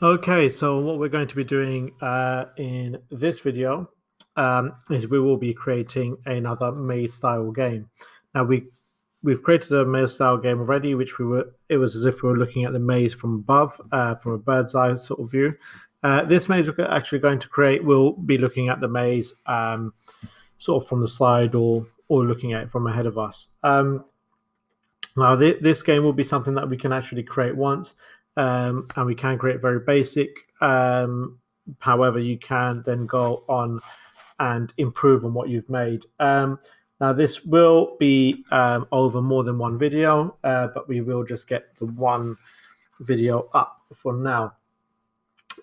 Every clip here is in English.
Okay, so what we're going to be doing in this video is we will be creating another maze style game. Now we've created a maze style game already, which it was as if we were looking at the maze from above, from a bird's eye sort of view. This maze we're actually going to create will be looking at the maze sort of from the side or looking at it from ahead of us. Now, this game will be something that we can actually create once, and we can create very basic. However, you can then go on and improve on what you've made. Now, this will be over more than one video, but we will just get the one video up for now.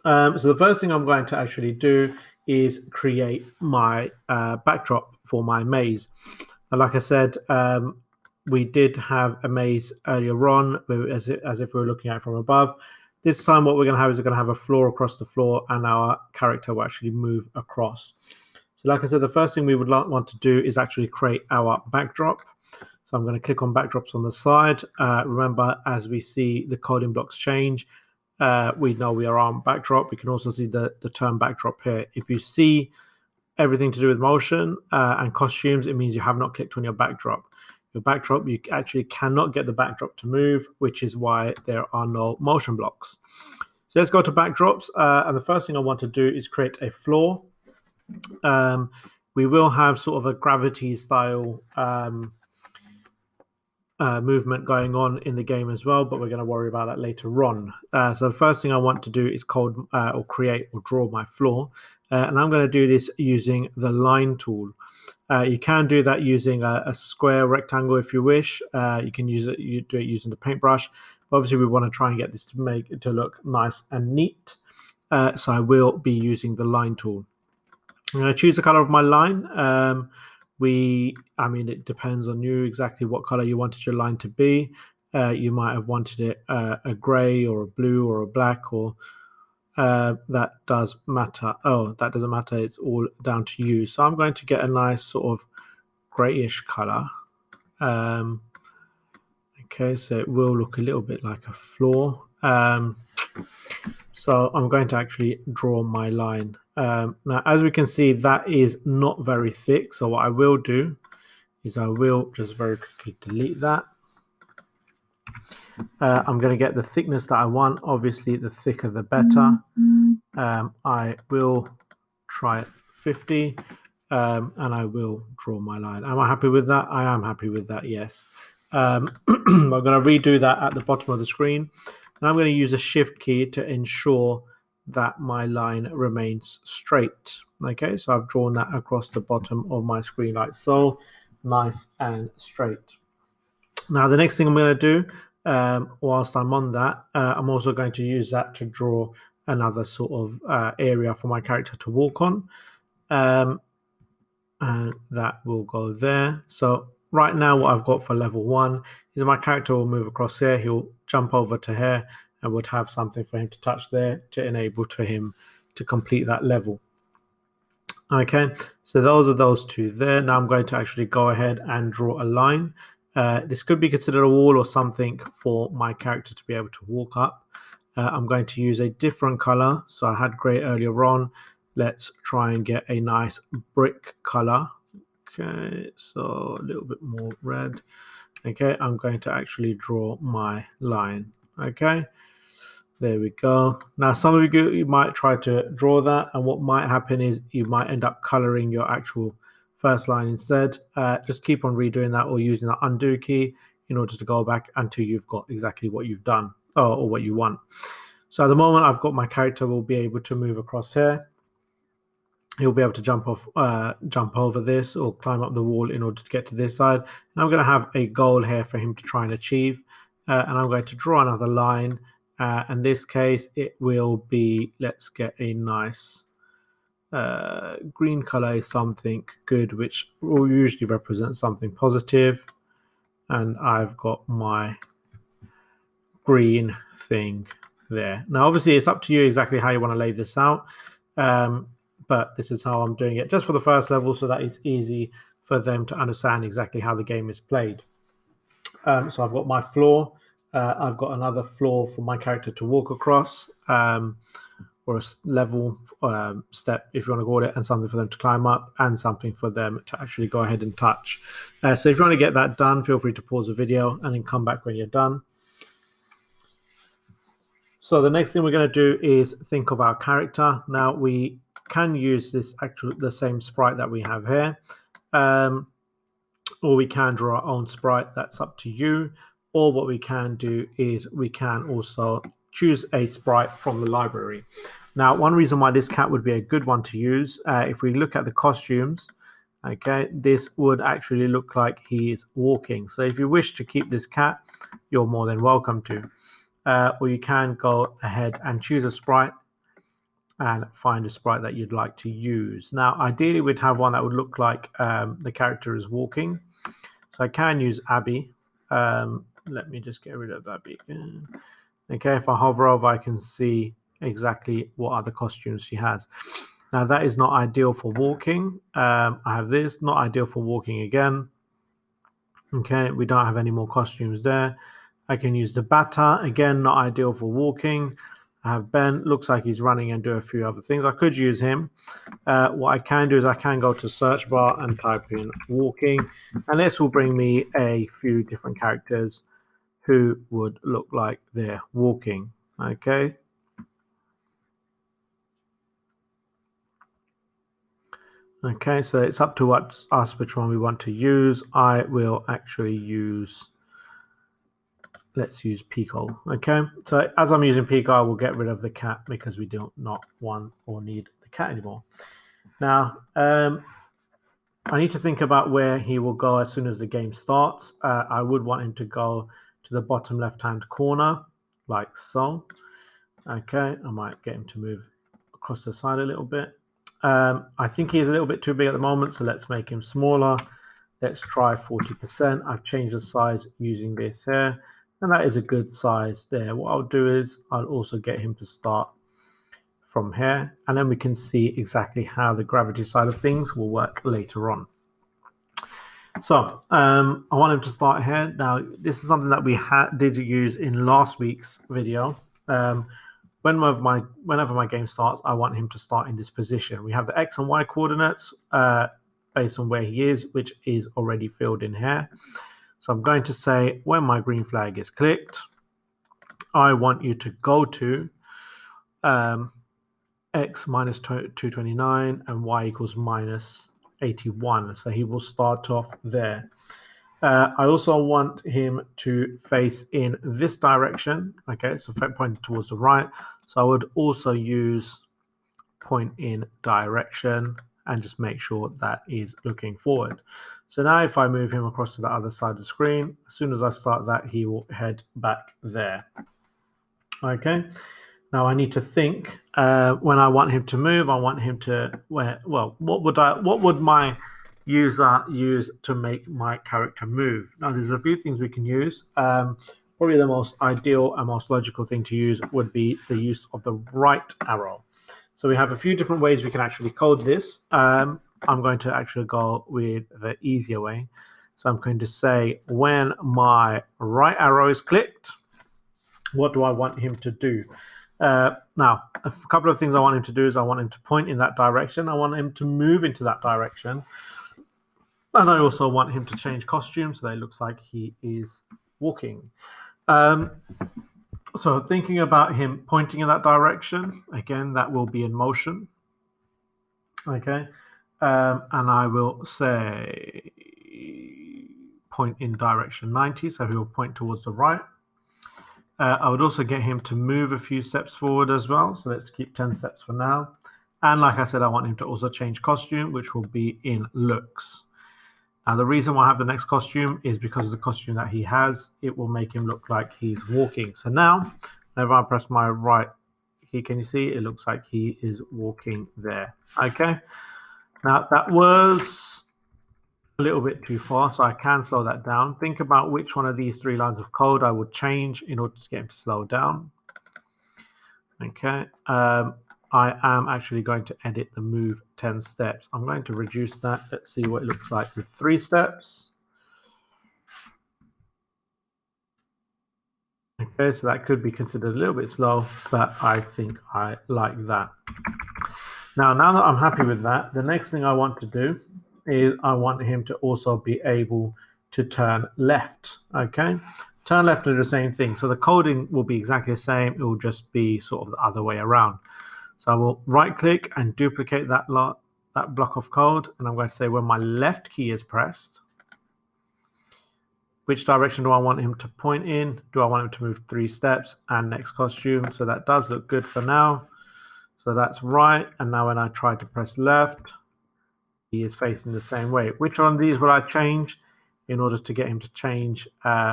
So the first thing I'm going to actually do is create my backdrop for my maze. And like I said, we did have a maze earlier on, as if we were looking at it from above. This time, what we're going to have is we're going to have a floor across the floor, and our character will actually move across. So like I said, the first thing we would want to do is actually create our backdrop. So I'm going to click on backdrops on the side. Remember, as we see the coding blocks change, we know we are on backdrop. We can also see the term backdrop here. If you see everything to do with motion and costumes, it means you have not clicked on your backdrop. Your backdrop, you actually cannot get the backdrop to move, which is why there are no motion blocks. So let's go to backdrops. And the first thing I want to do is create a floor. We will have sort of a gravity style movement going on in the game as well, but we're going to worry about that later on. So the first thing I want to do is code or create or draw my floor, and I'm going to do this using the line tool. You can do that using a square rectangle if you wish. You can use it. You do it using the paintbrush. But obviously, we want to try and get this to make it to look nice and neat. So I will be using the line tool. I'm going to choose the color of my line. I mean, it depends on you exactly what color you wanted your line to be. You might have wanted it a gray or a blue or a black, or that does matter. Oh, that doesn't matter. It's all down to you. So I'm going to get a nice sort of grayish color. Okay, so it will look a little bit like a floor. So I'm going to actually draw my line. Now, as we can see, that is not very thick. So what I will do is I will just very quickly delete that. I'm going to get the thickness that I want. Obviously, the thicker the better. I will try 50, and I will draw my line. Am I happy with that? I am happy with that, yes. I'm going to redo that at the bottom of the screen. And I'm going to use a shift key to ensure that my line remains straight. Okay, so I've drawn that across the bottom of my screen like so, nice and straight. Now, the next thing I'm going to do, whilst I'm on that, I'm also going to use that to draw another sort of area for my character to walk on. And that will go there. So right now, what I've got for level 1 is my character will move across here. He'll jump over to here and would have something for him to touch there to enable for him to complete that level. Okay, so those are those two there. Now I'm going to actually go ahead and draw a line. This could be considered a wall or something for my character to be able to walk up. I'm going to use a different color. So I had gray earlier on. Let's try and get a nice brick color. Okay, so a little bit more red. Okay, I'm going to actually draw my line. Okay, there we go. Now, some of you might try to draw that, and what might happen is you might end up coloring your actual first line instead. Just keep on redoing that or using the undo key in order to go back until you've got exactly what you've done or what you want. So at the moment, I've got my character will be able to move across here. He'll be able to jump over this or climb up the wall in order to get to this side. And I'm going to have a goal here for him to try and achieve. And I'm going to draw another line. In this case, it will be, let's get a nice green color is something good, which will usually represent something positive. And I've got my green thing there. Now, obviously, it's up to you exactly how you want to lay this out. But this is how I'm doing it just for the first level, so that it's easy for them to understand exactly how the game is played. So I've got my floor I've got another floor for my character to walk across, or a level step, if you want to call it, and something for them to climb up, and something for them to actually go ahead and touch. So if you want to get that done, feel free to pause the video and then come back when you're done. So the next thing we're going to do is think of our character. Now we can use the same sprite that we have here, or we can draw our own sprite. That's up to you. Or what we can do is we can also choose a sprite from the library. Now, one reason why this cat would be a good one to use, if we look at the costumes, okay, this would actually look like he is walking. So if you wish to keep this cat, you're more than welcome to. Or you can go ahead and choose a sprite and find a sprite that you'd like to use. Now, ideally, we'd have one that would look like the character is walking. So I can use Abby. Let me just get rid of Abby. Okay, if I hover over, I can see exactly what other costumes she has. Now, that is not ideal for walking. I have this, not ideal for walking again. Okay, we don't have any more costumes there. I can use the Bata, again, not ideal for walking. I have Ben, looks like he's running and do a few other things. I could use him. What I can do is I can go to search bar and type in walking, and this will bring me a few different characters who would look like they're walking. Okay. Okay, so it's up to us which one we want to use. I will actually use, let's use Pico. Okay, so as I'm using Pico, I will get rid of the cat because we do not want or need the cat anymore. Now, I need to think about where he will go as soon as the game starts. I would want him to go to the bottom left-hand corner, like so. Okay, I might get him to move across the side a little bit. I think he's a little bit too big at the moment, so let's make him smaller. Let's try 40%. I've changed the size using this here, and that is a good size there. What I'll do is I'll also get him to start from here, and then we can see exactly how the gravity side of things will work later on. So I want him to start here. Now, this is something that we did use in last week's video. Whenever my game starts, I want him to start in this position. We have the X and Y coordinates based on where he is, which is already filled in here. So I'm going to say when my green flag is clicked, I want you to go to X minus 229 and Y equals minus 81. So he will start off there. I also want him to face in this direction. Okay, so pointing towards the right. So I would also use point in direction and just make sure that is looking forward. So now if I move him across to the other side of the screen, as soon as I start that, he will head back there. Okay, now I need to think when I want him to move, I want him to, what would my user use to make my character move? Now there's a few things we can use. Probably the most ideal and most logical thing to use would be the use of the right arrow. So we have a few different ways we can actually code this. I'm going to actually go with the easier way. So I'm going to say when my right arrow is clicked, what do I want him to do? Now, a couple of things I want him to do is I want him to point in that direction. I want him to move into that direction. And I also want him to change costume so that it looks like he is walking. So thinking about him pointing in that direction, again, that will be in motion. Okay. And I will say point in direction 90, so he will point towards the right. I would also get him to move a few steps forward as well. So let's keep 10 steps for now. And like I said, I want him to also change costume, which will be in looks. Now, the reason why I have the next costume is because of the costume that he has. It will make him look like he's walking. So now, whenever I press my right key, can you see? It looks like he is walking there. Okay. Now, that was a little bit too far, so I can slow that down. Think about which one of these 3 lines of code I would change in order to get him to slow down. Okay. I am actually going to edit the move 10 steps. I'm going to reduce that. Let's see what it looks like with 3 steps. Okay, so that could be considered a little bit slow, but I think I like that. Now that I'm happy with that, the next thing I want to do is I want him to also be able to turn left. Okay, turn left is the same thing. So the coding will be exactly the same. It will just be sort of the other way around. So I will right click and duplicate that block of code. And I'm going to say when my left key is pressed, which direction do I want him to point in? Do I want him to move 3 steps and next costume? So that does look good for now. So that's right. And now when I try to press left, he is facing the same way. Which one of these will I change in order to get him to change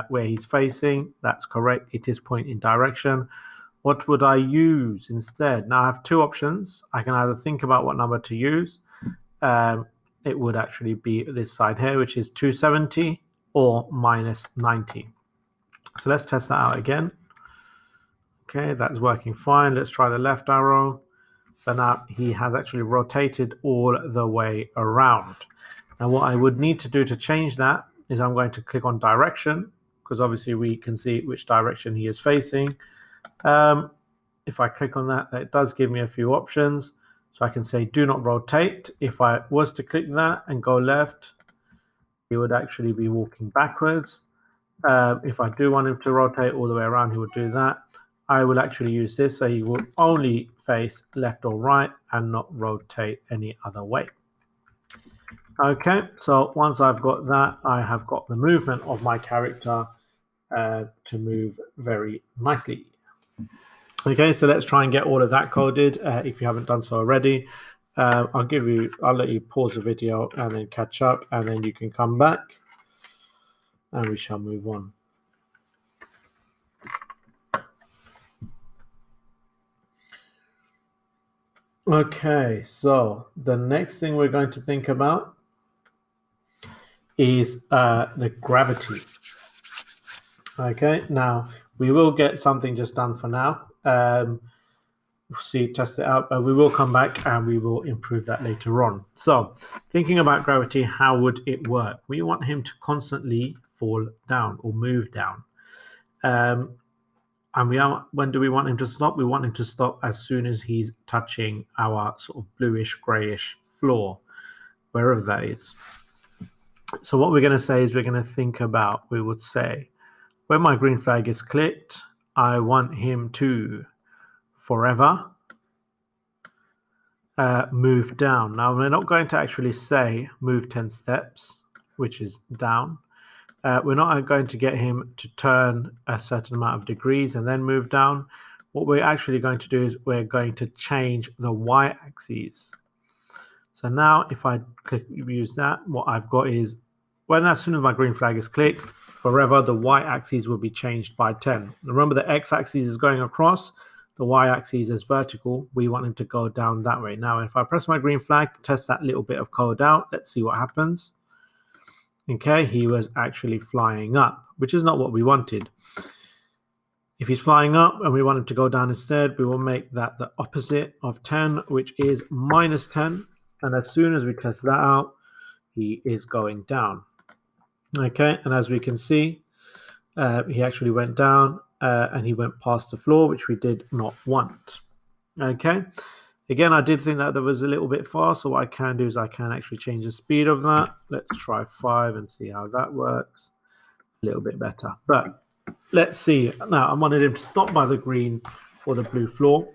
where he's facing? That's correct. It is pointing direction. What would I use instead? Now I have 2 options. I can either think about what number to use. It would actually be this side here, which is 270 or minus 90. So let's test that out again. Okay, that's working fine. Let's try the left arrow. So now he has actually rotated all the way around. And what I would need to do to change that is I'm going to click on direction, because obviously we can see which direction he is facing. If I click on that, it does give me a few options. So I can say do not rotate. If I was to click that and go left, he would actually be walking backwards. If I do want him to rotate all the way around, he would do that. I will actually use this, so he will only face left or right and not rotate any other way. Okay, so once I've got that, I have got the movement of my character to move very nicely. Okay, so let's try and get all of that coded if you haven't done so already. I'll let you pause the video and then catch up, and then you can come back and we shall move on. Okay, so the next thing we're going to think about is the gravity. Okay, now we will get something just done for now. Test it out, but we will come back and we will improve that later on. So thinking about gravity, how would it work? We want him to constantly fall down or move down. And when do we want him to stop? We want him to stop as soon as he's touching our sort of bluish grayish floor, wherever that is. So what we're going to say is we would say when my green flag is clicked, I want him to forever move down. Now we're not going to actually say move 10 steps, which is down. We're not going to get him to turn a certain amount of degrees and then move down. What we're actually going to do is we're going to change the y-axis. So now if I use that, what I've got is as soon as my green flag is clicked, forever the y-axis will be changed by 10. Remember the x-axis is going across, the y-axis is vertical. We want him to go down that way. Now if I press my green flag, test that little bit of code out, let's see what happens. Okay, he was actually flying up, which is not what we wanted. If he's flying up and we want him to go down instead, we will make that the opposite of 10, which is minus 10. And as soon as we test that out, he is going down. Okay, and as we can see, he actually went down and he went past the floor, which we did not want. Okay. Again, I did think that was a little bit fast, so what I can do is I can actually change the speed of that. Let's try 5 and see how that works. A little bit better. But let's see. Now, I wanted him to stop by the green or the blue floor.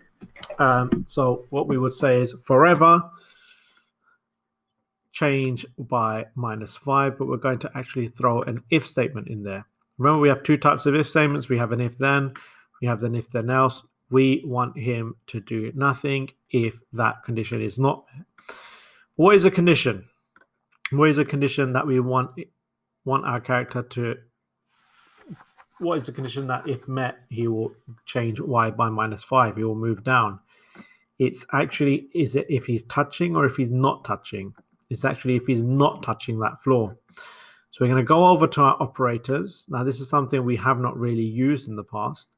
So what we would say is forever change by -5, but we're going to actually throw an if statement in there. Remember, we have 2 types of if statements. We have an if then, we have an if then else. We want him to do nothing if that condition is not met. What is a condition? What is a condition that we want our character to? What is a condition that if met, he will change y by -5? He will move down. It's actually, is it if he's touching or if he's not touching? It's actually if he's not touching that floor. So we're going to go over to our operators. Now, this is something we have not really used in the past.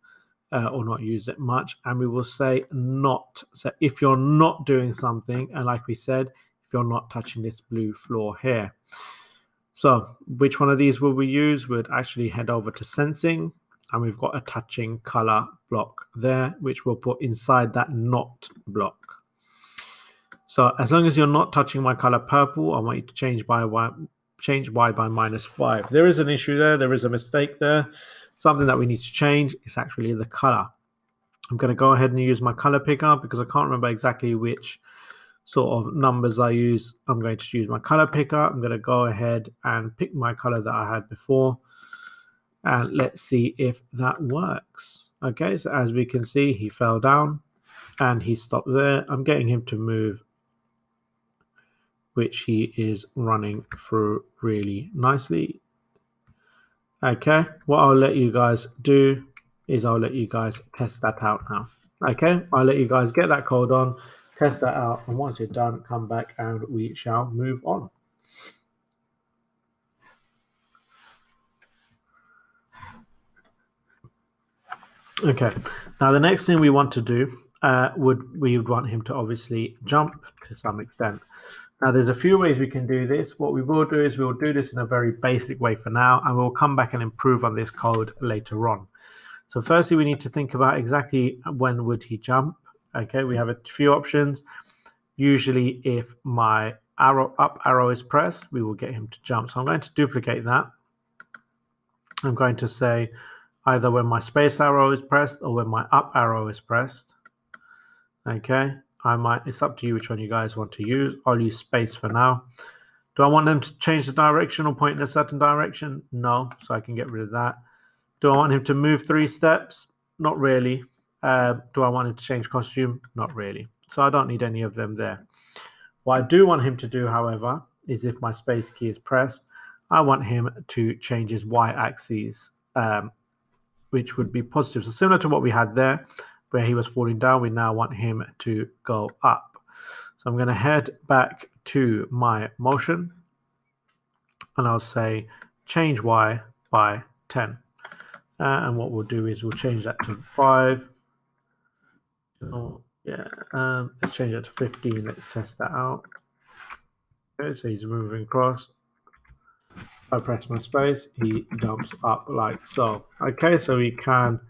Or not use it much, and we will say not. So if you're not doing something, and like we said, if you're not touching this blue floor here. So which one of these will we use? We'd actually head over to sensing, and we've got a touching color block there, which we'll put inside that not block. So as long as you're not touching my color purple, I want you to change y by -5. There is an issue there. There is a mistake there. Something that we need to change is actually the color. I'm going to go ahead and use my color picker because I can't remember exactly which sort of numbers I use. I'm going to use my color picker. I'm going to go ahead and pick my color that I had before. And let's see if that works. Okay, so as we can see, he fell down and he stopped there. I'm getting him to move, which he is running through really nicely. Okay, what I'll let you guys do is I'll let you guys test that out now. Okay, I'll let you guys get that code on, test that out, and once you're done, come back and we shall move on. Okay, now the next thing we want to do we would want him to obviously jump to some extent. Now there's a few ways we can do this. What we will do is we'll do this in a very basic way for now, and we'll come back and improve on this code later on. So firstly, we need to think about exactly when would he jump. Okay, we have a few options. Usually if my up arrow is pressed, we will get him to jump. So I'm going to duplicate that. I'm going to say either when my space arrow is pressed or when my up arrow is pressed. Okay, it's up to you which one you guys want to use. I'll use space for now. Do I want them to change the direction or point in a certain direction? No, so I can get rid of that. Do I want him to move 3 steps? Not really. Do I want him to change costume? Not really. So I don't need any of them there. What I do want him to do, however, is if my space key is pressed, I want him to change his y-axis, which would be positive. So similar to what we had there, where he was falling down, we now want him to go up. So I'm going to head back to my motion, and I'll say change y by 10. And what we'll do is we'll change that to 5. Let's change that to 15. Let's test that out. Okay, so he's moving across. I press my space, he jumps up like so. Okay, so we can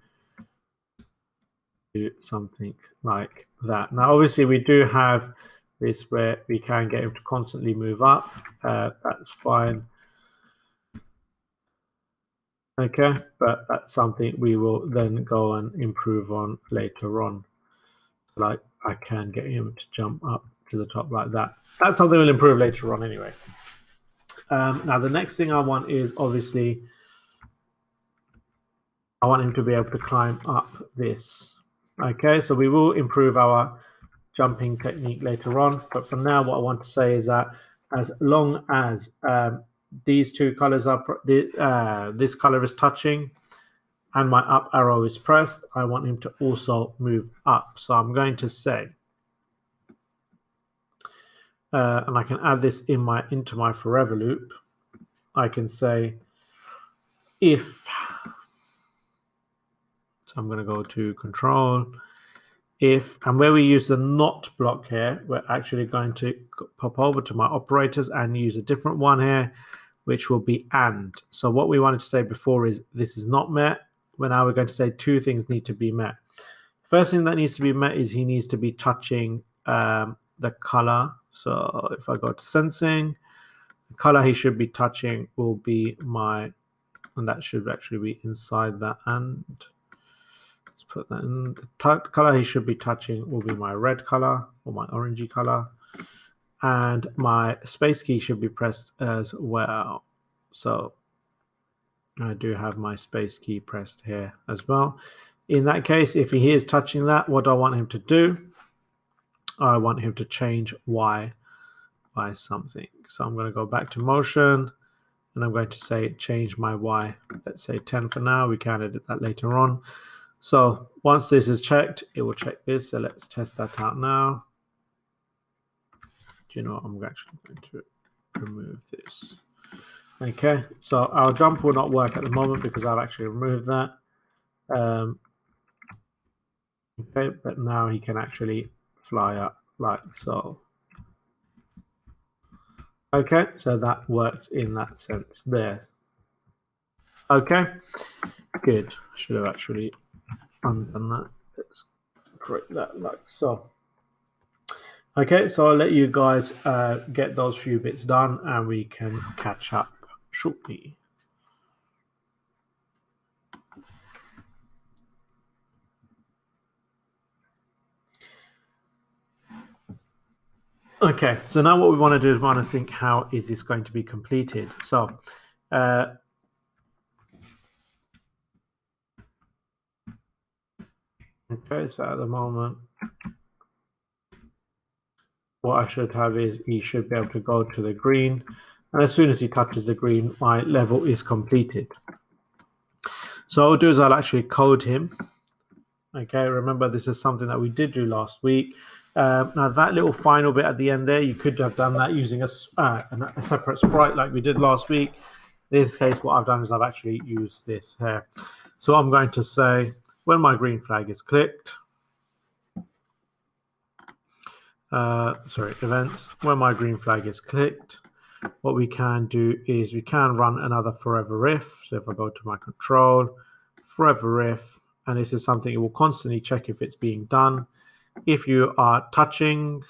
do something like that. Now, obviously, we do have this where we can get him to constantly move up. That's fine. Okay, but that's something we will then go and improve on later on. Like I can get him to jump up to the top like that. That's something we'll improve later on anyway. Now the next thing I want is obviously I want him to be able to climb up this. Okay, so we will improve our jumping technique later on, but for now what I want to say is that as long as these two colors are this color is touching and my up arrow is pressed, I want him to also move up. So I'm going to say and I can add this into my forever loop. I can say if, so I'm going to go to control, if, and where we use the not block here, we're actually going to pop over to my operators and use a different one here, which will be and. So what we wanted to say before is this is not met. Well, now we're going to say 2 things need to be met. First thing that needs to be met is he needs to be touching the color. So if I go to sensing, the color he should be touching will be my, and that should actually be inside that and. Let's put that in. The color he should be touching will be my red color or my orangey color. And my space key should be pressed as well. So I do have my space key pressed here as well. In that case, if he is touching that, what do I want him to do? I want him to change Y by something. So I'm going to go back to motion and I'm going to say change my Y. Let's say 10 for now. We can edit that later on. So once this is checked, it will check this. So let's test that out now. Do you know what? I'm actually going to remove this. Okay, so our jump will not work at the moment because I've actually removed that. Okay, but now he can actually fly up like so. Okay, so that works in that sense there. Okay, Good. Should have actually undone that. Let's correct that like so. Okay, so I'll let you guys get those few bits done and we can catch up shortly. Okay, so now what we want to do is we want to think, how is this going to be completed? So okay, so at the moment, what I should have is he should be able to go to the green, and as soon as he touches the green, my level is completed. So what I'll do is I'll actually code him. Okay, remember this is something that we did do last week. Now that little final bit at the end there, you could have done that using a separate sprite like we did last week. In this case, what I've done is I've actually used this here. So I'm going to say, when my green flag is clicked, events, when my green flag is clicked, what we can do is we can run another forever if. So if I go to my control, forever if, and this is something it will constantly check if it's being done. If you are touching,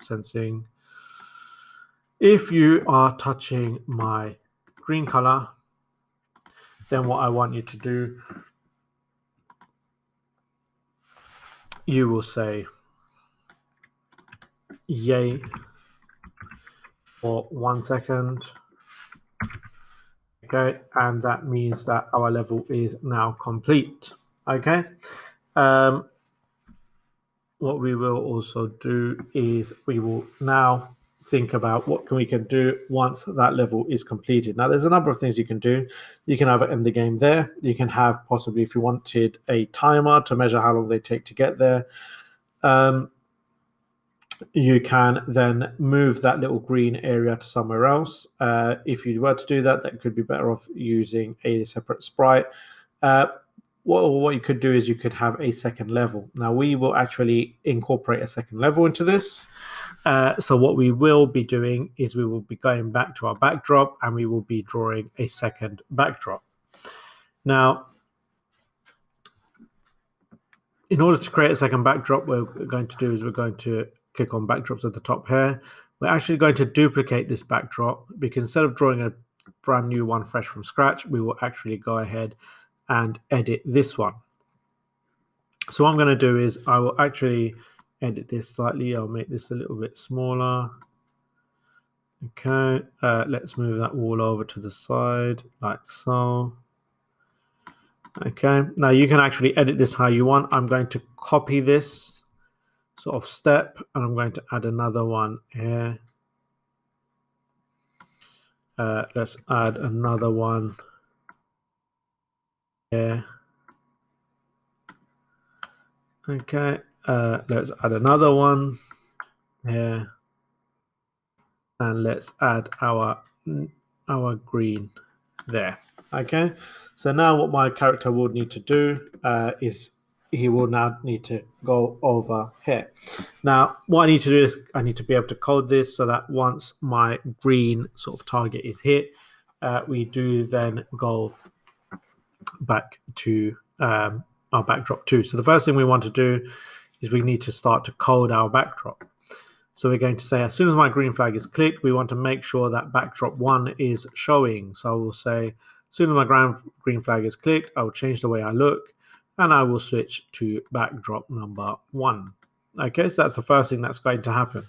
sensing, if you are touching my green color, then what I want you to do, you will say yay for 1 second. Okay, and that means that our level is now complete. Okay, what we will also do is we will now think about what we can do once that level is completed. Now, there's a number of things you can do. You can either end the game there. You can have possibly, if you wanted, a timer to measure how long they take to get there. You can then move that little green area to somewhere else. If you were to do that, that could be better off using a separate sprite. What you could do is you could have a second level. Now, we will actually incorporate a second level into this. So what we will be doing is we will be going back to our backdrop and we will be drawing a second backdrop. Now, in order to create a second backdrop, what we're going to do is we're going to click on backdrops at the top here. We're actually going to duplicate this backdrop, because instead of drawing a brand new one fresh from scratch, we will actually go ahead and edit this one. So what I'm going to do is I will actually edit this slightly. I'll make this a little bit smaller. Okay, let's move that wall over to the side like so. Okay, now you can actually edit this how you want. I'm going to copy this sort of step and I'm going to add another one here. Let's add another one here. Okay, let's add another one here, and let's add our green there. Okay, so now what my character will need to do is he will now need to go over here. Now, what I need to do is I need to be able to code this so that once my green sort of target is hit, we do then go back to our backdrop 2. So the first thing we want to do is we need to start to code our backdrop. So we're going to say, as soon as my green flag is clicked, we want to make sure that backdrop 1 is showing. So I will say, as soon as my green flag is clicked, I will change the way I look, and I will switch to backdrop number 1. Okay, so that's the first thing that's going to happen.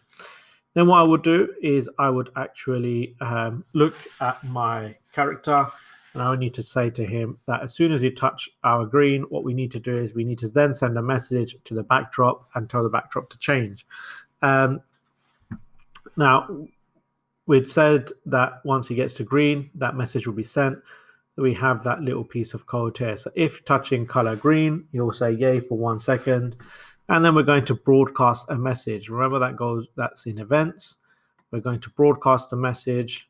Then what I would do is I would actually look at my character, and I would need to say to him that as soon as you touch our green, what we need to do is we need to then send a message to the backdrop and tell the backdrop to change. Now, we'd said that once he gets to green, that message will be sent. We have that little piece of code here. So if touching color green, you'll say yay for 1 second, and then we're going to broadcast a message. Remember that's in events. We're going to broadcast a message,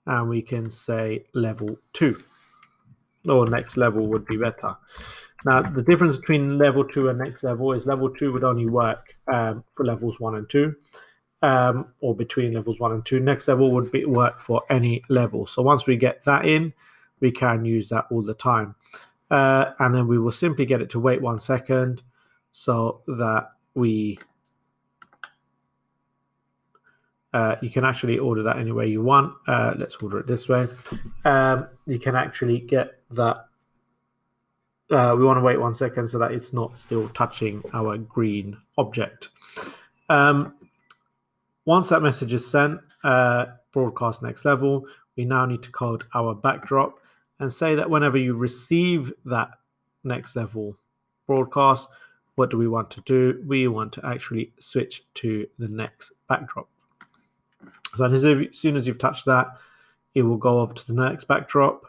and we can say level 2, or next level would be better. Now, the difference between level 2 and next level is level 2 would only work for levels 1 and 2. Or between levels 1 and 2. Next level would work for any level. So once we get that in, we can use that all the time. And then we will simply get it to wait 1 second so that we you can actually order that any way you want. Let's order it this way. You can actually get that. We want to wait 1 second so that it's not still touching our green object. Once that message is sent, broadcast next level, we now need to code our backdrop and say that whenever you receive that next level broadcast, what do we want to do? We want to actually switch to the next backdrop. So as soon as you've touched that, it will go over to the next backdrop.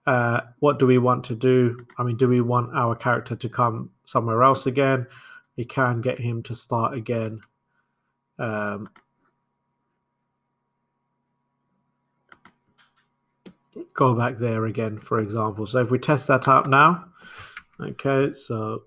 What do we want to do? I mean, do we want our character to come somewhere else again? We can get him to start again. Go back there again, for example. So if we test that out now, okay, so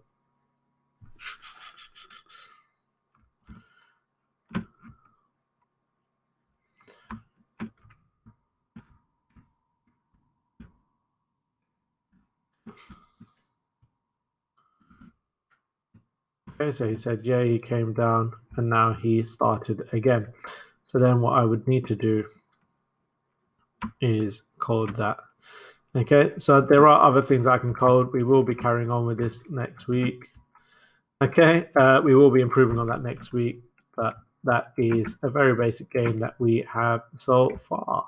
okay, so he said, yeah, he came down and now he started again. So then what I would need to do is code that. Okay, so there are other things I can code. We will be carrying on with this next week. Okay, we will be improving on that next week, but that is a very basic game that we have so far.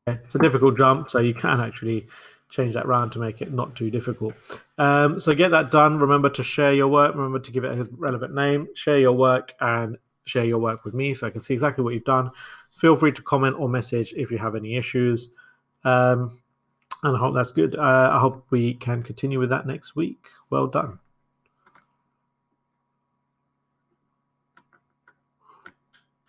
Okay, it's a difficult jump, so you can actually change that round to make it not too difficult. So get that done. Remember to share your work. Remember to give it a relevant name. Share your work and share your work with me so I can see exactly what you've done. Feel free to comment or message if you have any issues. And I hope that's good. I hope we can continue with that next week. Well done.